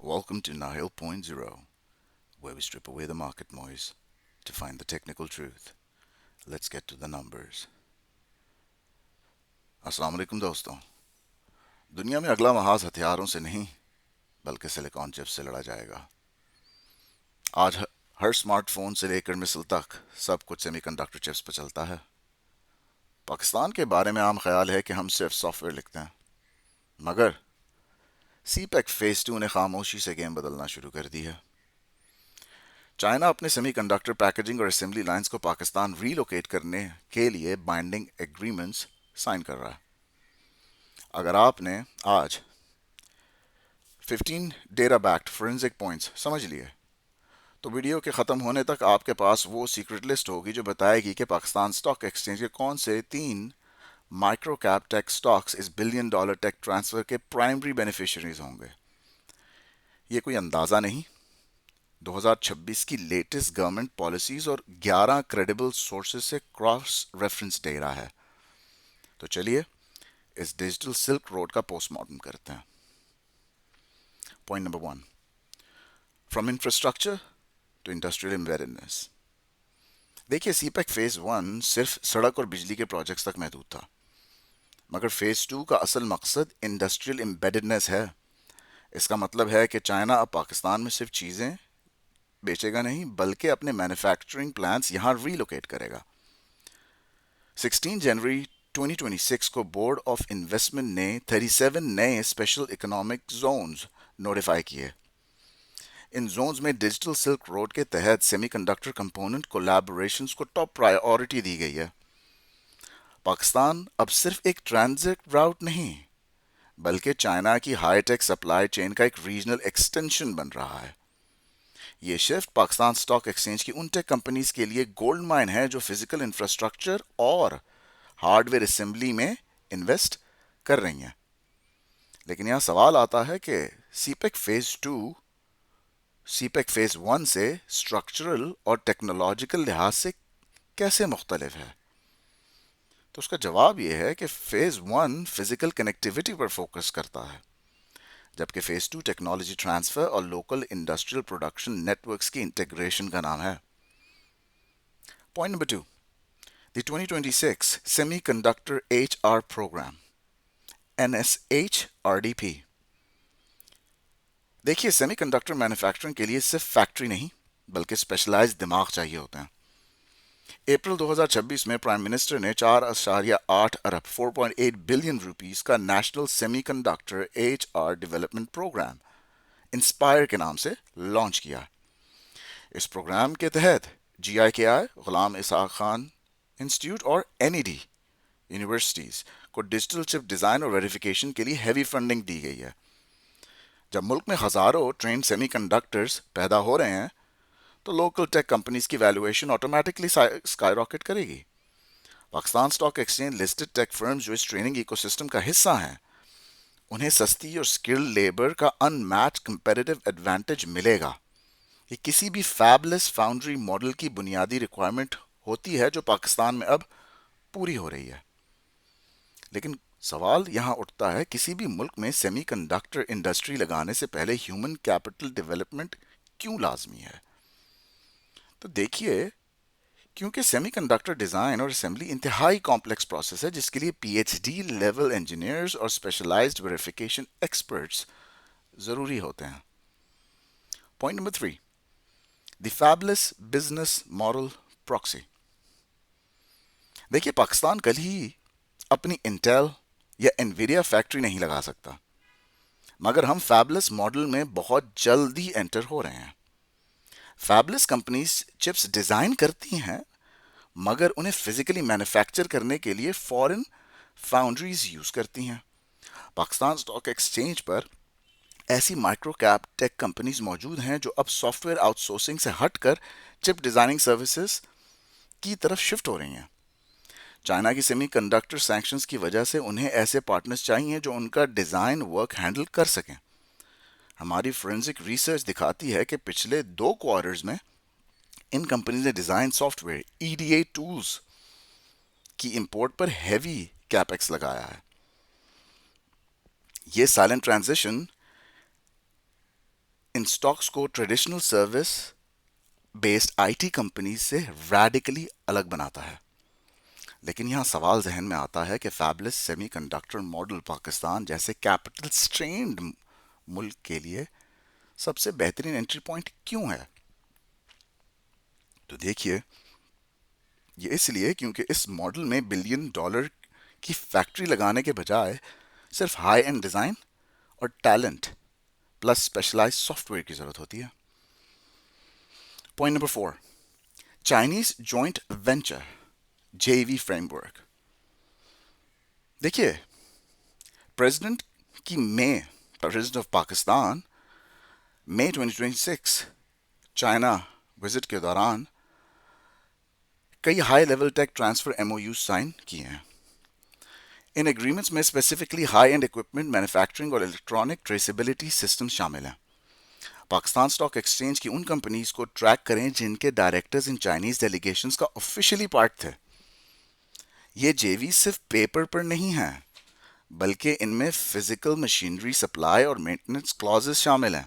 Welcome to Nihil Point Zero, where we strip away the market noise to find the technical truth. Let's get to the numbers. अस्सलाम वालेकुम दोस्तों। दुनिया में अगला महाज हथियारों से नहीं बल्कि सिलिकॉन चिप्स से लड़ा जाएगा। आज हर स्मार्टफोन से लेकर मिसाइल तक सब कुछ सेमीकंडक्टर चिप्स पर चलता है। पाकिस्तान के बारे में आम ख्याल है कि हम सिर्फ सॉफ्टवेयर लिखते हैं, मगर सीपेक फेज 2 ने खामोशी से गेम बदलना शुरू कर दी है। चाइना अपने सेमीकंडक्टर पैकेजिंग और असेंबली लाइंस को पाकिस्तान रीलोकेट करने के लिए बाइंडिंग एग्रीमेंट्स साइन कर रहा है। अगर आपने आज 15 डेटा बैक्ड फोरेंसिक पॉइंट्स समझ लिए तो वीडियो के ख़त्म होने तक आपके पास वो सीक्रेट लिस्ट होगी जो बताएगी कि पाकिस्तान स्टॉक एक्सचेंज के कौन से 3 माइक्रो कैप टेक स्टॉक्स इस बिलियन डॉलर टेक ट्रांसफ़र के प्राइमरी बेनिफिशरीज होंगे। ये कोई अंदाज़ा नहीं, 2026 की लेटेस्ट गवर्नमेंट पॉलिसीज और 11 क्रेडिबल सोर्सेज से क्रॉस रेफरेंस डेटा है। तो चलिए इस डिजिटल सिल्क रोड का पोस्टमार्टम करते हैं। Point number 1, from infrastructure to industrial embeddedness. देखिए, सीपेक फेज 1 सिर्फ सड़क और बिजली के प्रोजेक्ट्स तक महदूद था, मगर फेज 2 का असल मकसद इंडस्ट्रियल एम्बेडेडनेस है। इसका मतलब है कि चाइना अब पाकिस्तान में सिर्फ चीज़ें बेचेगा नहीं बल्कि अपने मैन्युफैक्चरिंग प्लांट्स यहां रीलोकेट करेगा। 16 जनवरी 2026 को बोर्ड ऑफ इन्वेस्टमेंट ने 37 नए स्पेशल इकोनॉमिक जोन्स नोटिफाई किए। इन जोन्स में डिजिटल सिल्क रोड के तहत सेमीकंडक्टर कंपोनेंट कोलैबोरेशंस को टॉप प्रायोरिटी दी गई है। पाकिस्तान अब सिर्फ एक ट्रांजिट राउट नहीं बल्कि चाइना की हाईटेक सप्लाई चेन का एक रीजनल एक्सटेंशन बन रहा है। ये शिफ्ट पाकिस्तान स्टॉक एक्सचेंज की उन टेक कंपनीज के लिए गोल्ड माइन है जो फिजिकल इंफ्रास्ट्रक्चर और हार्डवेयर असेंबली में इन्वेस्ट कर रही हैं। लेकिन यहाँ सवाल आता है कि सीपेक फेज 1 से स्ट्रक्चरल और टेक्नोलॉजिकल लिहाज से कैसे मुख्तलिफ है। तो उसका जवाब यह है कि फेज 1 फिजिकल कनेक्टिविटी पर फोकस करता है, जबकि फेज 2 टेक्नोलॉजी ट्रांसफर और लोकल इंडस्ट्रियल प्रोडक्शन नेटवर्क्स की इंटीग्रेशन का नाम है। Point number 2, the 2026 semiconductor HR programme NSHRDP। देखिए, सेमीकंडक्टर मैन्युफैक्चरिंग के लिए सिर्फ फैक्ट्री नहीं बल्कि स्पेशलाइज्ड दिमाग चाहिए होते हैं। अप्रैल 2026 में प्राइम मिनिस्टर ने 4.8 अरब 4.8 बिलियन रुपीस का national semiconductor HR development programme inspire के नाम से लॉन्च किया। इस प्रोग्राम के तहत GIKI, गुलाम इसहाक खान इंस्टीट्यूट और NED यूनिवर्सिटीज को डिजिटल चिप डिज़ाइन और वेरिफिकेशन के लिए हैवी फंडिंग दी गई है। जब मुल्क में हज़ारों ट्रेंड सेमीकंडक्टर्स पैदा हो रहे हैं तो लोकल टेक कंपनीज की वैल्यूएशन ऑटोमेटिकली स्काई रॉकेट करेगी। Pakistan stock exchange listed tech firms जो इस ट्रेनिंग इकोसिस्टम का हिस्सा हैं, उन्हें सस्ती और स्किल्ड लेबर का अनमैच कंपेटिटिव एडवांटेज मिलेगा। ये किसी भी फैबलेस फाउंड्री मॉडल की बुनियादी रिक्वायरमेंट होती है जो पाकिस्तान में अब पूरी हो रही है। लेकिन सवाल यहाँ उठता है, किसी भी मुल्क में सेमीकंडक्टर इंडस्ट्री लगाने से पहले ह्यूमन कैपिटल डेवलपमेंट क्यों लाजमी है। तो देखिए, क्योंकि सेमीकंडक्टर डिज़ाइन और असेंबली इंतहाई कॉम्प्लेक्स प्रोसेस है जिसके लिए PhD लेवल इंजीनियर्स और स्पेशलाइज्ड वेरिफिकेशन एक्सपर्ट्स ज़रूरी होते हैं। Point number 3, the fabulous business model proxy. देखिए, पाकिस्तान कल ही अपनी इंटेल या एनवीडिया फैक्ट्री नहीं लगा सकता, मगर हम फैबलेस मॉडल में बहुत जल्दी एंटर हो रहे हैं। फैबलेस कंपनीज चिप्स डिज़ाइन करती हैं मगर उन्हें फिजिकली मैन्युफैक्चर करने के लिए फॉरेन फाउंड्रीज यूज़ करती हैं। पाकिस्तान स्टॉक एक्सचेंज पर ऐसी माइक्रो कैप टेक कंपनीज मौजूद हैं जो अब सॉफ्टवेयर आउटसोर्सिंग से हटकर चिप डिज़ाइनिंग सर्विसेज की तरफ शिफ्ट हो रही हैं। चाइना की सेमीकंडक्टर सैंक्शंस की वजह से उन्हें ऐसे पार्टनर्स चाहिए जो उनका डिज़ाइन वर्क हैंडल कर सकें। हमारी फोरेंसिक रिसर्च दिखाती है कि पिछले 2 क्वार्टर्स में इन कंपनीज ने डिज़ाइन सॉफ्टवेयर EDA टूल्स की इंपोर्ट पर हैवी कैपेक्स लगाया है। ये साइलेंट ट्रांजिशन ان سٹاکس کو traditional service based I T companies سے ریڈیکلی الگ بناتا ہے. لیکن یہاں سوال ذہن میں آتا ہے کہ fabulous semi conductor model Pakistan جیسے کیپٹل سٹرینڈ ملک کے لیے سب سے بہترین انٹری پوائنٹ کیوں ہے؟ تو دیکھیے، یہ اس لیے کیونکہ اس ماڈل میں $1 بلین کی فیکٹری لگانے کے بجائے صرف ہائی اینڈ ڈیزائن اور talent plus specialize software کی ضرورت ہوتی ہے. Point number 4، Chinese joint venture J V framework. دیکھیے، president president of Pakistan May 2026 China visit کے دوران کئی high level tech transfer M O U sign کیے ہیں. ان ایگریمنٹس میں specifically high end equipment manufacturing اور الیکٹرانک ٹریسیبلٹی سسٹم شامل ہیں. پاکستان اسٹاک ایکسچینج کی ان کمپنیز کو ٹریک کریں جن کے ڈائریکٹرز ان چائنیز ڈیلیگیشنز کا آفیشیلی پارٹ تھے. یہ جے وی صرف پیپر پر نہیں ہیں، بلکہ ان میں فزیکل مشینری سپلائی اور مینٹننس کلازز شامل ہیں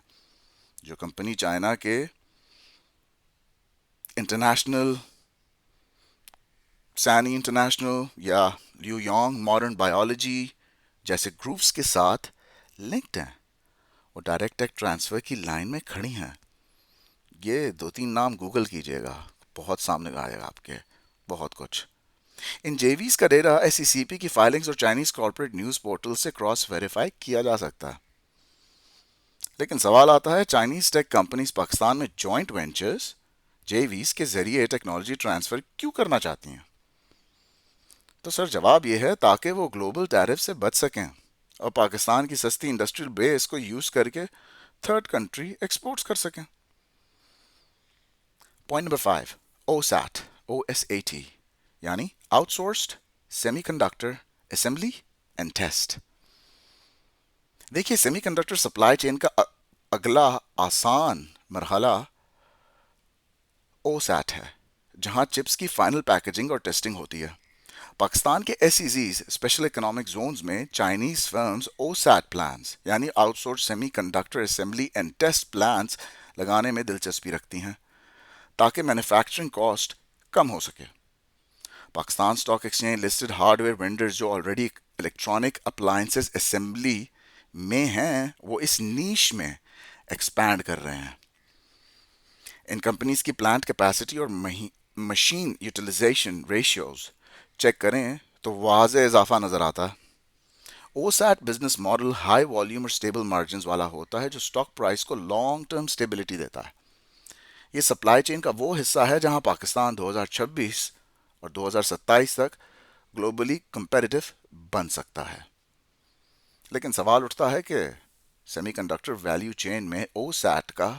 جو کمپنی چائنا کے انٹرنیشنل سینی انٹرنیشنل یا لیو یونگ ماڈرن بایولوجی جیسے گروپس کے ساتھ لنکڈ ہیں اور ڈائریکٹ ٹیک ٹرانسفر کی لائن میں کھڑی ہیں. یہ 2-3 نام گوگل کیجئے گا، بہت سامنے آئے گا آپ کے، بہت کچھ. ان جے ویز کا ڈیٹا ایس ای سی پی کی فائلنگز اور چائنیز کارپوریٹ نیوز پورٹل سے کراس ویریفائی کیا جا سکتا ہے. لیکن سوال آتا ہے، چائنیز ٹیک کمپنیز پاکستان میں جوائنٹ وینچرز جے ویز کے ذریعے ٹیکنالوجی ٹرانسفر کیوں کرنا چاہتی ہیں؟ تو سر جواب یہ ہے تاکہ وہ گلوبل ٹیرف سے بچ سکیں اور پاکستان کی سستی انڈسٹریل بیس کو یوز کر کے تھرڈ کنٹری ایکسپورٹس کر سکیں. پوائنٹ نمبر 5، او سیٹ OSAT یعنی out sourced semi conductor assembly and test. دیکھیے، سیمی کنڈکٹر سپلائی چین کا اگلا آسان مرحلہ او سیٹ ہے، جہاں چپس کی فائنل پیکجنگ اور ٹیسٹنگ ہوتی ہے. پاکستان کے S E Zs special economic zones میں Chinese firms O SAT plans یعنی out source semiconductor assembly and test plans لگانے میں دلچسپی رکھتی ہیں تاکہ مینوفیکچرنگ کاسٹ کم ہو سکے. Pakistan stock exchange listed hard where vendors جو آلریڈی الیکٹرانک اپلائنسز اسمبلی میں ہیں وہ اس نیش میں ایکسپینڈ کر رہے ہیں. ان کمپنیز کی پلانٹ کیپیسٹی اور مشین یوٹیلائزیشن ریشیوز چیک کریں تو واضح اضافہ نظر آتا ہے. O SAT business model high volume اور اسٹیبل مارجنز والا ہوتا ہے جو اسٹاک پرائس کو لانگ ٹرم اسٹیبلٹی دیتا ہے. یہ سپلائی چین کا وہ حصہ ہے جہاں پاکستان 2026 اور 2027 تک گلوبلی کمپیٹیٹو بن سکتا ہے. لیکن سوال اٹھتا ہے کہ سیمی کنڈکٹر ویلیو چین میں او سیٹ کا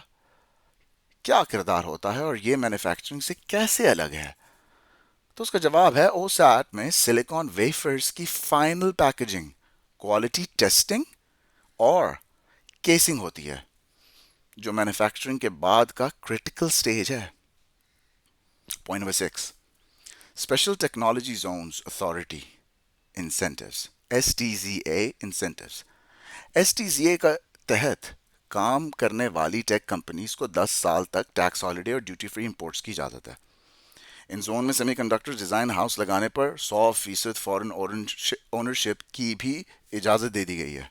کیا کردار ہوتا ہے اور یہ مینوفیکچرنگ سے کیسے الگ ہے؟ تو اس کا جواب ہے، او سیٹ میں سلیکان ویفرز کی فائنل پیکجنگ، کوالٹی ٹیسٹنگ اور کیسنگ ہوتی ہے جو مینوفیکچرنگ کے بعد کا کریٹیکل سٹیج ہے. Point number 6، special technology zones authority incentives STZA incentives. STZA کا تحت کام کرنے والی ٹیک کمپنیز کو 10 سال تک ٹیکس ہالیڈے اور ڈیوٹی فری امپورٹس کی اجازت ہے. ان زون میں سیمی کنڈکٹر ڈیزائن ہاؤس لگانے پر 100% فورن اونرشپ کی بھی اجازت دے دی گئی ہے.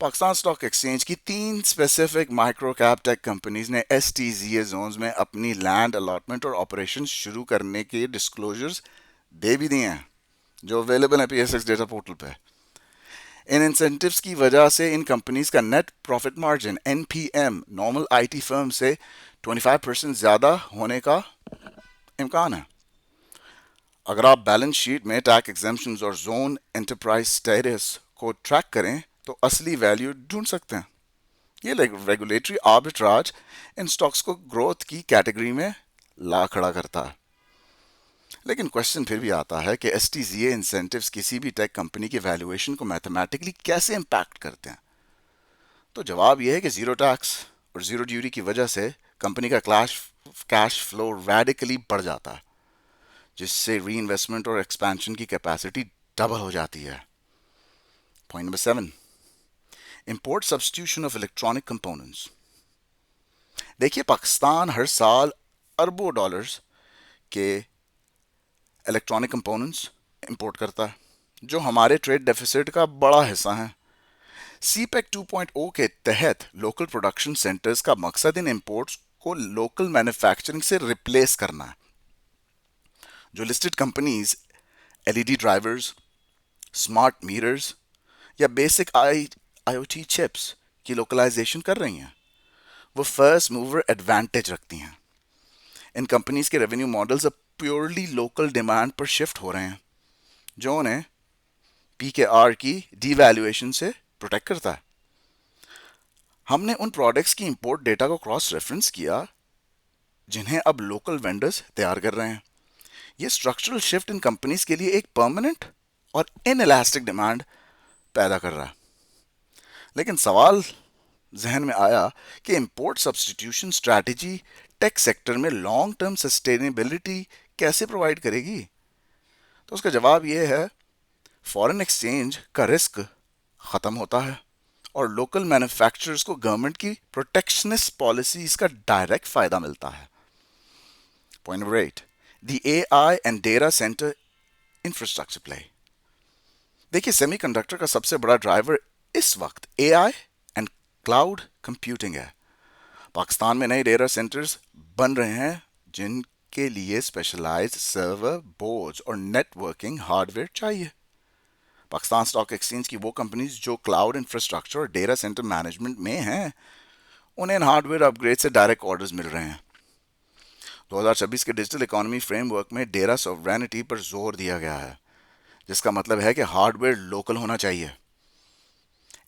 پاکستان اسٹاک ایکسچینج کی 3 specific micro cap tech companies نے STZA زونز میں اپنی لینڈ الاٹمنٹ اور آپریشن شروع کرنے کے ڈسکلوجرز دے بھی دیے ہیں جو اویلیبل ہیں PSX ڈیٹا پورٹل پہ. ان انسینٹیوز کی وجہ سے ان کمپنیز کا net profit margin NPM normal IT firm سے 25% زیادہ ہونے کا امکان ہے. اگر آپ بیلنس شیٹ میں ٹیکس ایگزمپشنز اور زون انٹرپرائز سٹیٹس کو ٹریک کریں تو اصلی ویلیو ڈھونڈ سکتے ہیں. یہ ریگولیٹری آربٹراج ان سٹاکس کو گروتھ کی کیٹیگری میں لا کھڑا کرتا ہے. لیکن کوشچن پھر بھی آتا ہے کہ STZA انسینٹیوز کسی بھی ٹیک کمپنی کی ویلیویشن کو میتھمیٹکلی کیسے امپیکٹ کرتے ہیں؟ تو جواب یہ ہے کہ زیرو ٹیکس اور زیرو ڈیوٹی کی وجہ سے کمپنی کا کیش فلو ریڈیکلی بڑھ جاتا ہے، جس سے ری انویسٹمنٹ اور ایکسپینشن کی کیپیسٹی ڈبل ہو جاتی ہے. Point number 7، import substitution of electronic components. देखिए पाकिस्तान हर साल अरबों डॉलर्स के इलेक्ट्रॉनिक कंपोनेंट्स इंपोर्ट करता है जो हमारे ट्रेड डेफिसिट का बड़ा हिस्सा है। सी पैक 2.0 के तहत लोकल प्रोडक्शन सेंटर्स का मकसद इन इंपोर्ट्स को लोकल मैन्युफैक्चरिंग से रिप्लेस करना है। जो listed companies LED drivers, smart meters या बेसिक आईओटी चिप्स की लोकलाइजेशन कर रही हैं, वो फर्स्ट मूवर एडवांटेज रखती हैं। इन कंपनीज के रेवेन्यू मॉडल्स अब प्योरली लोकल डिमांड पर शिफ्ट हो रहे हैं, जो उन्हें पी के आर की डीवैल्यूएशन से प्रोटेक्ट करता है। हमने उन प्रोडक्ट्स की इंपोर्ट डेटा को क्रॉस रेफरेंस किया जिन्हें अब लोकल वेंडर्स तैयार कर रहे हैं। ये स्ट्रक्चरल शिफ्ट इन कंपनीज के लिए एक परमानेंट और इनइलास्टिक डिमांड पैदा कर रहा है। लेकिन सवाल जहन में आया कि import substitution strategy take sector में लॉन्ग टर्म सस्टेनेबिलिटी कैसे प्रोवाइड करेगी। तो उसका जवाब यह है, फॉरेन एक्सचेंज का रिस्क ख़त्म होता है और लोकल मैन्युफैक्चरर्स को गवर्नमेंट की प्रोटेक्शनिस्ट पॉलिसीज का डायरेक्ट फ़ायदा मिलता है। Point number 8, the AI and data centre infrastructure play. देखिए सेमीकंडक्टर का सबसे बड़ा ड्राइवर इस वक्त एआई एंड क्लाउड कंप्यूटिंग है। पाकिस्तान में नए डेटा सेंटर्स बन रहे हैं जिनके लिए स्पेशलाइज्ड सर्वर, बोर्ड्स और नेटवर्किंग हार्डवेयर चाहिए। पाकिस्तान स्टॉक एक्सचेंज की वो कंपनीज जो क्लाउड इंफ्रास्ट्रक्चर और डेटा सेंटर मैनेजमेंट में हैं, उन्हें इन हार्डवेयर अपग्रेड से डायरेक्ट ऑर्डर्स मिल रहे हैं। 2026 के डिजिटल इकोनॉमी फ्रेमवर्क में डेटा सॉवरेनिटी पर जोर दिया गया है, जिसका मतलब है कि हार्डवेयर लोकल होना चाहिए।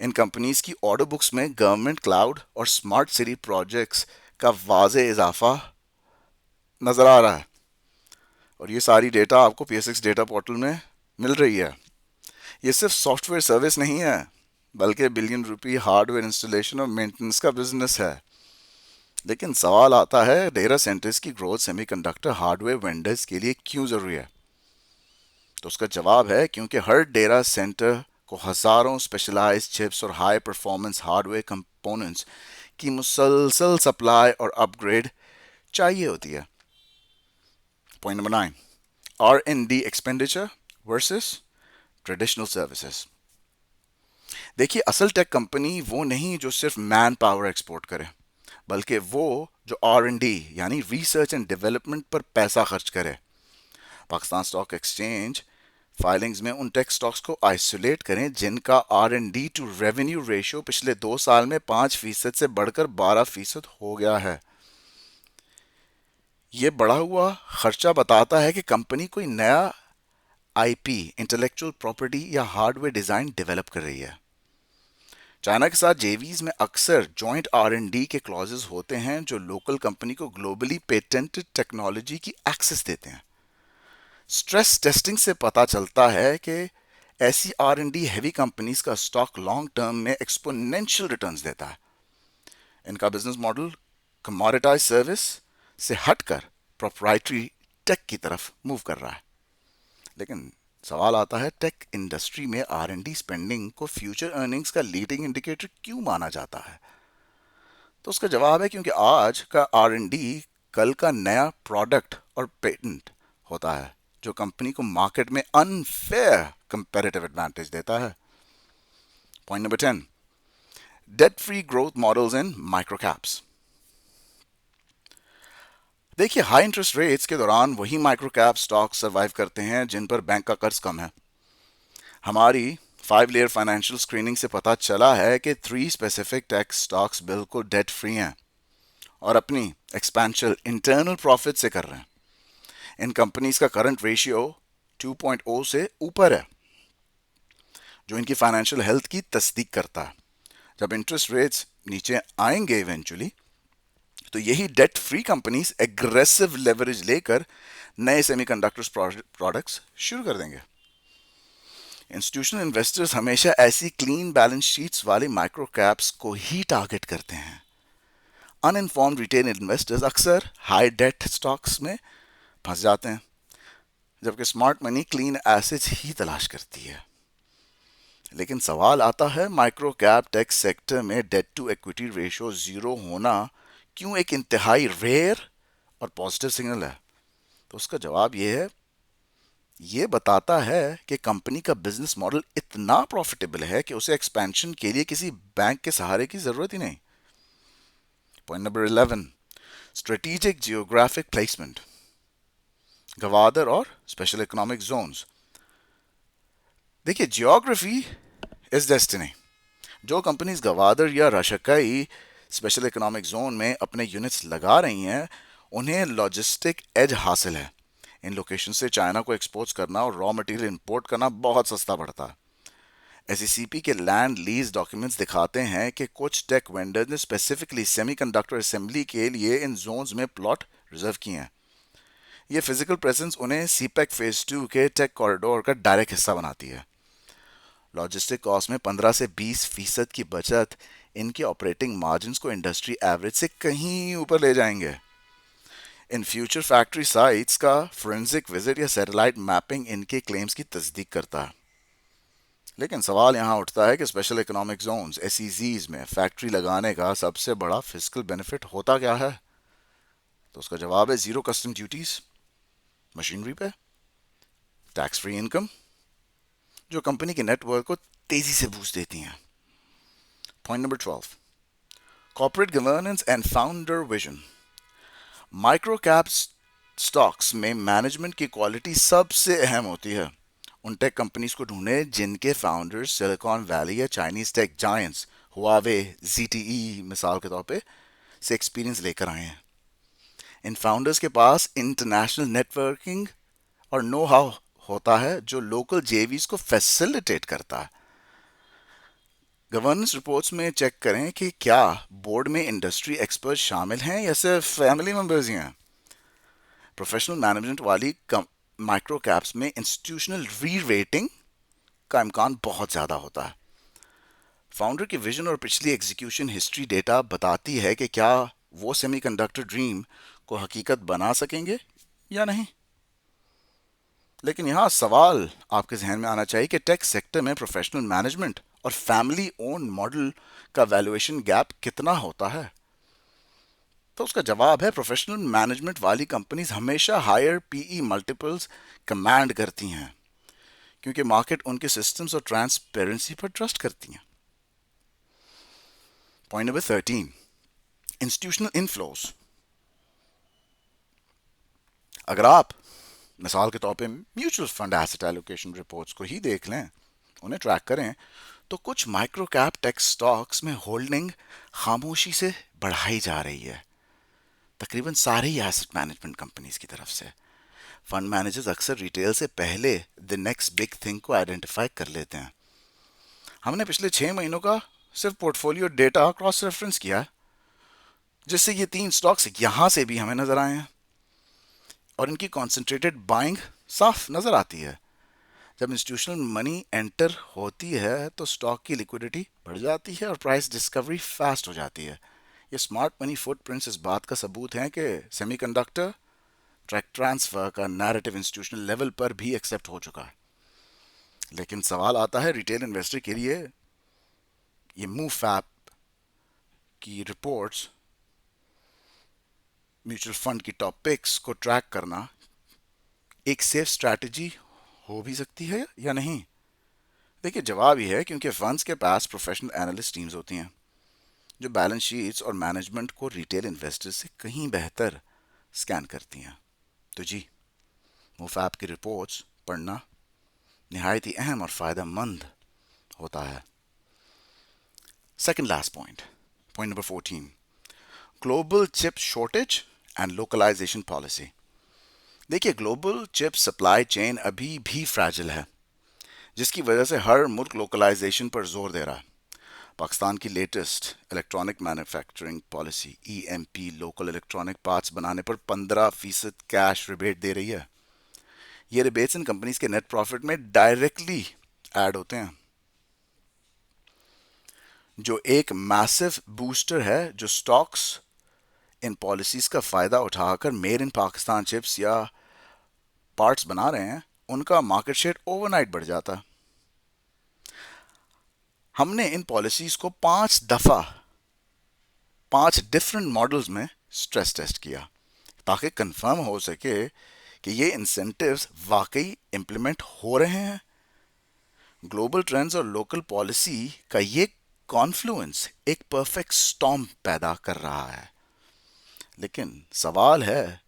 इन कंपनीज की ऑर्डर बुक्स में गवर्नमेंट क्लाउड और स्मार्ट सिटी प्रोजेक्ट्स का वाज़े इजाफा नज़र आ रहा है और ये सारी डेटा आपको PSX डेटा पोर्टल में मिल रही है। ये सिर्फ सॉफ्टवेयर सर्विस नहीं है, बल्कि बिलियन रुपये हार्डवेयर इंस्टॉलेशन और मेंटेनेंस का बिजनेस है। लेकिन सवाल आता है, डेटा सेंटर्स की ग्रोथ सेमीकंडक्टर हार्डवेयर वेंडर्स के लिए क्यों ज़रूरी है। तो उसका जवाब है क्योंकि हर डेटा सेंटर को हज़ारों स्पेशलाइज्ड चिप्स और हाई परफॉर्मेंस हार्डवेयर कंपोनेंट्स की मुसलसल सप्लाई और अपग्रेड चाहिए होती है। Point number 9, R&D expenditure versus traditional services. देखिए असल टेक कंपनी वो नहीं जो सिर्फ मैन पावर एक्सपोर्ट करे, बल्कि वो जो R&D यानी रिसर्च एंड डेवलपमेंट पर पैसा खर्च करे। पाकिस्तान स्टॉक एक्सचेंज फाइलिंग्स में उन टेक स्टॉक्स को आइसोलेट करें जिनका R&D टू रेवेन्यू रेशियो पिछले 2 साल में 5% से बढ़कर 12% हो गया है। ये बढ़ा हुआ खर्चा बताता है कि कंपनी कोई नया IP इंटेलेक्चुअल प्रॉपर्टी या हार्डवेयर डिज़ाइन डेवलप कर रही है। चाइना के साथ जेवीज में अक्सर जॉइंट R&D के क्लॉजेस होते हैं जो लोकल कंपनी को ग्लोबली पेटेंटेड टेक्नोलॉजी की एक्सेस देते हैं। स्ट्रेस टेस्टिंग से पता चलता है कि ऐसी R&D हैवी कंपनीज का स्टॉक लॉन्ग टर्म में एक्सपोनेंशियल रिटर्न्स देता है। इनका बिजनेस मॉडल कमोडिटाइज सर्विस से हटकर प्रोप्राइटरी टेक की तरफ मूव कर रहा है। लेकिन सवाल आता है, टेक इंडस्ट्री में R&D स्पेंडिंग को फ्यूचर अर्निंग्स का लीडिंग इंडिकेटर क्यों माना जाता है। तो उसका जवाब है क्योंकि आज का R&D कल का नया प्रोडक्ट और पेटेंट होता है जो कंपनी को मार्केट में अनफेयर कंपेरेटिव एडवांटेज देता है। Point number 10, debt free growth models in micro caps. देखिए हाई इंटरेस्ट रेट्स के दौरान वही माइक्रो कैप स्टॉक सर्वाइव करते हैं जिन पर बैंक का कर्ज कम है। हमारी 5 लेयर फाइनेंशियल स्क्रीनिंग से पता चला है कि 3 स्पेसिफिक टेक स्टॉक्स बिल्कुल डेट फ्री हैं और अपनी एक्सपेंशन इंटरनल प्रॉफिट से कर रहे हैं। इन कंपनीज का करंट रेशियो 2.0 से ऊपर है, जो इनकी फाइनेंशियल हेल्थ की तस्दीक करता है। जब इंटरेस्ट रेट्स नीचे आएंगे इवेंचुअली, तो यही debt free companies aggressive leverage लेकर नए सेमीकंडक्टर्स प्रोडक्ट्स शुरू कर देंगे। इंस्टीट्यूशनल इन्वेस्टर्स हमेशा ऐसी क्लीन बैलेंस शीट्स वाले माइक्रो कैप्स को ही टारगेट करते हैं। अनइन्फॉर्म्ड रिटेल इन्वेस्टर्स अक्सर हाई डेट स्टॉक्स में फंस जाते हैं, जबकि स्मार्ट मनी क्लीन एसेट्स ही तलाश करती है। लेकिन सवाल आता है, माइक्रो कैप टेक सेक्टर में debt to equity ratio zero होना کیوں ایک انتہائی ریئر اور پازیٹیو سگنل ہے؟ تو اس کا جواب یہ ہے، یہ بتاتا ہے کہ کمپنی کا بزنس ماڈل اتنا پروفیٹیبل ہے کہ اسے ایکسپینشن کے لیے کسی بینک کے سہارے کی ضرورت ہی نہیں۔ Point number 11، strategic geographic placement, Gwadar اور اسپیشل اکنامک زونز۔ دیکھیے، جیوگرافی از ڈیسٹنی۔ جو کمپنیز گوادر یا راشکائی اسپیشل اکنامک زون میں اپنے یونٹس لگا رہی ہیں، انہیں لاجسٹک ایج حاصل ہے۔ ان لوکیشن سے چائنا کو ایکسپورٹ کرنا اور را مٹیریل امپورٹ کرنا بہت سستا پڑتا ہے۔ ایس ای سی پی کے لینڈ لیز ڈاکیومنٹس دکھاتے ہیں کہ کچھ ٹیک وینڈر نے اسپیسیفکلی سیمی کنڈکٹر اسمبلی کے لیے ان زونز میں پلاٹ ریزرو کیے ہیں۔ یہ فزیکل پریزنس انہیں سی پیک فیز 2 کے ٹیک کوریڈور کا ڈائریکٹ حصہ بناتی ہے۔ لاجسٹک کاسٹ میں 15 سے 20% کی بچت ان کے آپریٹنگ مارجنز کو انڈسٹری ایوریج سے کہیں اوپر لے جائیں گے۔ ان فیوچر فیکٹری سائٹس کا فورینزک وزٹ یا سیٹلائٹ میپنگ ان کے کلیمز کی تصدیق کرتا ہے۔ لیکن سوال یہاں اٹھتا ہے کہ special economic zones S E Zs میں فیکٹری لگانے کا سب سے بڑا فزیکل بینیفٹ ہوتا کیا ہے؟ تو اس کا جواب ہے زیرو کسٹم ڈیوٹیز مشینری پہ، ٹیکس فری انکم جو کمپنی کے نیٹ ورک کو تیزی سے بوسٹ دیتی ہیں۔ Point number 12، corporate governance and founder vision. Micro cap stocks میں مینجمنٹ کی کوالٹی سب سے اہم ہوتی ہے۔ ان ٹیک کمپنیز کو ڈھونڈیں جن کے فاؤنڈرز سلیکان ویلی یا چائنیز ٹیک جائنٹس ہواوے، زی ٹی ای مثال کے طور پہ سے ایکسپیرینس لے کر آئے ہیں۔ ان فاؤنڈرز کے پاس انٹرنیشنل نیٹ ورکنگ اور نو ہاؤ ہوتا ہے جو لوکل جے ویز کو فیسیلیٹیٹ کرتا ہے۔ گورننس رپورٹس میں چیک کریں کہ کیا بورڈ میں انڈسٹری ایکسپرٹ شامل ہیں یا صرف فیملی ممبرز ہی ہیں۔ پروفیشنل مینجمنٹ والی مائکرو کیپس میں انسٹیٹیوشنل ری ریٹنگ کا امکان بہت زیادہ ہوتا ہے۔ فاؤنڈر کی ویژن اور پچھلی ایگزیکیوشن ہسٹری ڈیٹا بتاتی ہے کہ کیا وہ سیمی کنڈکٹر ڈریم کو حقیقت بنا سکیں گے یا نہیں۔ لیکن یہاں سوال آپ کے ذہن میں آنا چاہیے کہ ٹیک سیکٹر میں پروفیشنل مینجمنٹ اور فیملی اون ماڈل کا ویلیویشن گیپ کتنا ہوتا ہے؟ تو اس کا جواب ہے، پروفیشنل مینجمنٹ والی کمپنیز ہمیشہ ہائر پی ای ملٹیپلز کمانڈ کرتی ہیں کیونکہ مارکیٹ ان کے سسٹمز اور ٹرانسپیرنسی پر ٹرسٹ کرتی ہیں۔ Point number 13، institutional inflows. اگر آپ مثال کے طور پہ mutual fund asset allocation reports کو ہی دیکھ لیں، انہیں ٹریک کریں، تو کچھ مائکرو کیپ ٹیک سٹاکس میں ہولڈنگ خاموشی سے بڑھائی جا رہی ہے، تقریباً ساری ایسٹ مینجمنٹ کمپنیز کی طرف سے۔ فنڈ مینیجرز اکثر ریٹیل سے پہلے دی نیکسٹ بگ تھنگ کو آئیڈینٹیفائی کر لیتے ہیں۔ ہم نے پچھلے 6 مہینوں کا صرف port folio data cross reference کیا جس سے یہ 3 سٹاکس یہاں سے بھی ہمیں نظر آئے ہیں، اور ان کی کانسنٹریٹڈ بائنگ صاف نظر آتی ہے۔ جب انسٹیٹیوشنل منی انٹر ہوتی ہے تو سٹاک کی لیکوڈیٹی بڑھ جاتی ہے اور پرائس ڈسکوری فاسٹ ہو جاتی ہے۔ یہ اسمارٹ منی فٹ پرنٹس اس بات کا ثبوت ہیں کہ سیمی کنڈکٹر ٹریک ٹرانسفر کا نیریٹو انسٹیٹیوشنل لیول پر بھی ایکسیپٹ ہو چکا ہے۔ لیکن سوال آتا ہے ریٹیل انویسٹر کے لیے، یہ موف ایپ کی رپورٹس میوچل فنڈ کی ٹاپ پکس کو ٹریک کرنا ایک سیف اسٹریٹجی ہو بھی سکتی ہے یا نہیں؟ دیکھیے، جواب یہ ہے کیونکہ فنڈز کے پاس پروفیشنل اینالسٹ ٹیمز ہوتی ہیں جو بیلنس شیٹس اور مینجمنٹ کو ریٹیل انویسٹر سے کہیں بہتر سکین کرتی ہیں۔ تو جی، موف ایپ کی رپورٹس پڑھنا نہایت ہی اہم اور فائدہ مند ہوتا ہے۔ Second last point number 14، global چپ شارٹیج اینڈ لوکلائزیشن پالیسی۔ دیکھیے، گلوبل چپ سپلائی چین ابھی بھی فریجل ہے، جس کی وجہ سے ہر ملک لوکلائزیشن پر زور دے رہا ہے۔ پاکستان کی latest electronic manufacturing policy E M P local electronic parts بنانے پر 15% کیش ریبیٹ دے رہی ہے۔ یہ ریبیٹس ان کمپنیز کے نیٹ پروفٹ میں ڈائریکٹلی ایڈ ہوتے ہیں، جو ایک میسو بوسٹر ہے جو سٹاکس ان پالیسیز کا فائدہ اٹھا کر میڈ ان پاکستان چپس یا پارٹس بنا رہے ہیں، ان کا مارکیٹ شیئر اوور نائٹ بڑھ جاتا ہے۔ ہم نے ان پالیسیز کو 5 دفعہ 5 डिफरेंट मॉडल्स में स्ट्रेस टेस्ट किया ताकि कंफर्म हो सके कि ये इंसेंटिव्स वाकई इम्प्लीमेंट हो रहे हैं। ग्लोबल ट्रेंड्स और लोकल पॉलिसी का ये कॉन्फ्लुएंस एक परफेक्ट स्टॉर्म पैदा कर रहा है। लेकिन सवाल है,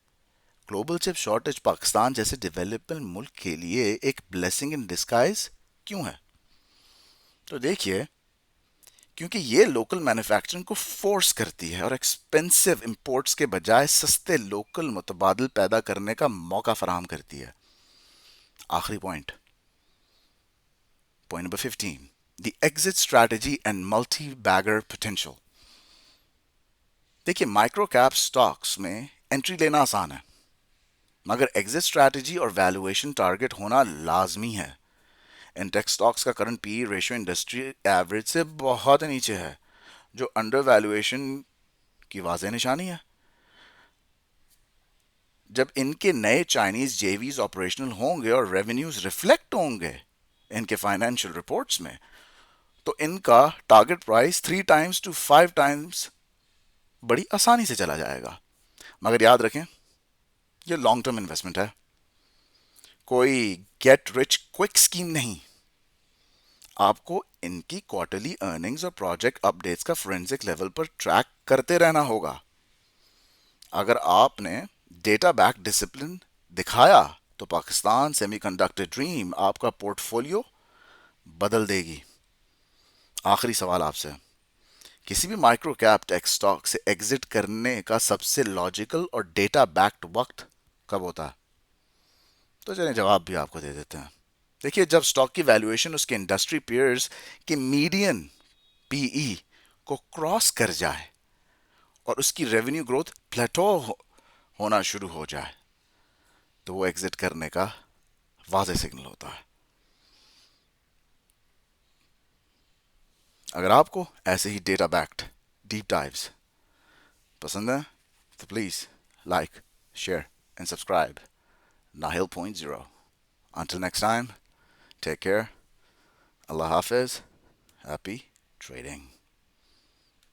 ग्लोबल चिप शॉर्टेज पाकिस्तान जैसे डेवलपिंग मुल्क के लिए एक ब्लेसिंग इन डिस्गाइज क्यों है? तो देखिए, क्योंकि ये लोकल मैन्युफैक्चरिंग को फोर्स करती है और एक्सपेंसिव इंपोर्ट्स के बजाय सस्ते लोकल मुतबादल पैदा करने का मौका फराहम करती है। आखिरी point, point number 15, the exit strategy and multi bagger potential. देखिए, माइक्रो कैप स्टॉक्स में एंट्री लेना आसान है, मगर एग्जिट स्ट्रैटेजी और वैल्यूएशन टारगेट होना लाजमी है। इंटेक स्टॉक्स का current P ratio industry average से बहुत नीचे है, जो अंडर वैल्यूएशन की वाज़ेह निशानी है। जब इनके नए चाइनीज जेवीज ऑपरेशनल होंगे और रेवेन्यूज रिफ्लेक्ट होंगे इनके फाइनेंशियल रिपोर्ट्स में, तो इनका target price 3 times to 5 times बड़ी आसानी से चला जाएगा। मगर याद रखें, ये लॉन्ग टर्म इन्वेस्टमेंट है, कोई गेट रिच क्विक स्कीम नहीं। आपको इनकी क्वार्टरली अर्निंग्स और प्रोजेक्ट अपडेट्स का फोरेंसिक लेवल पर ट्रैक करते रहना होगा। अगर आपने डेटा बैक डिसिप्लिन दिखाया तो पाकिस्तान सेमीकंडक्टर ड्रीम आपका पोर्टफोलियो बदल देगी। आखिरी सवाल आपसे, किसी भी माइक्रो कैप टेक स्टॉक से एग्जिट करने का सबसे लॉजिकल और डेटा बैक्ड वक्त कब होता है? तो चलिए जवाब भी आपको दे देते हैं। देखिए, जब स्टॉक की वैल्यूएशन उसके इंडस्ट्री पीयर्स के मीडियन पीई को क्रॉस कर जाए और उसकी रेवेन्यू ग्रोथ प्लेटो होना शुरू हो जाए, तो वो एग्जिट करने का वाज़ेह सिग्नल होता है। अगर आपको ऐसे ही डेटा बैक्ड डीप डाइव्स पसंद है तो please like, share and subscribe Nahil Point Zero. Until next time, take care. Allah Hafiz. Happy trading.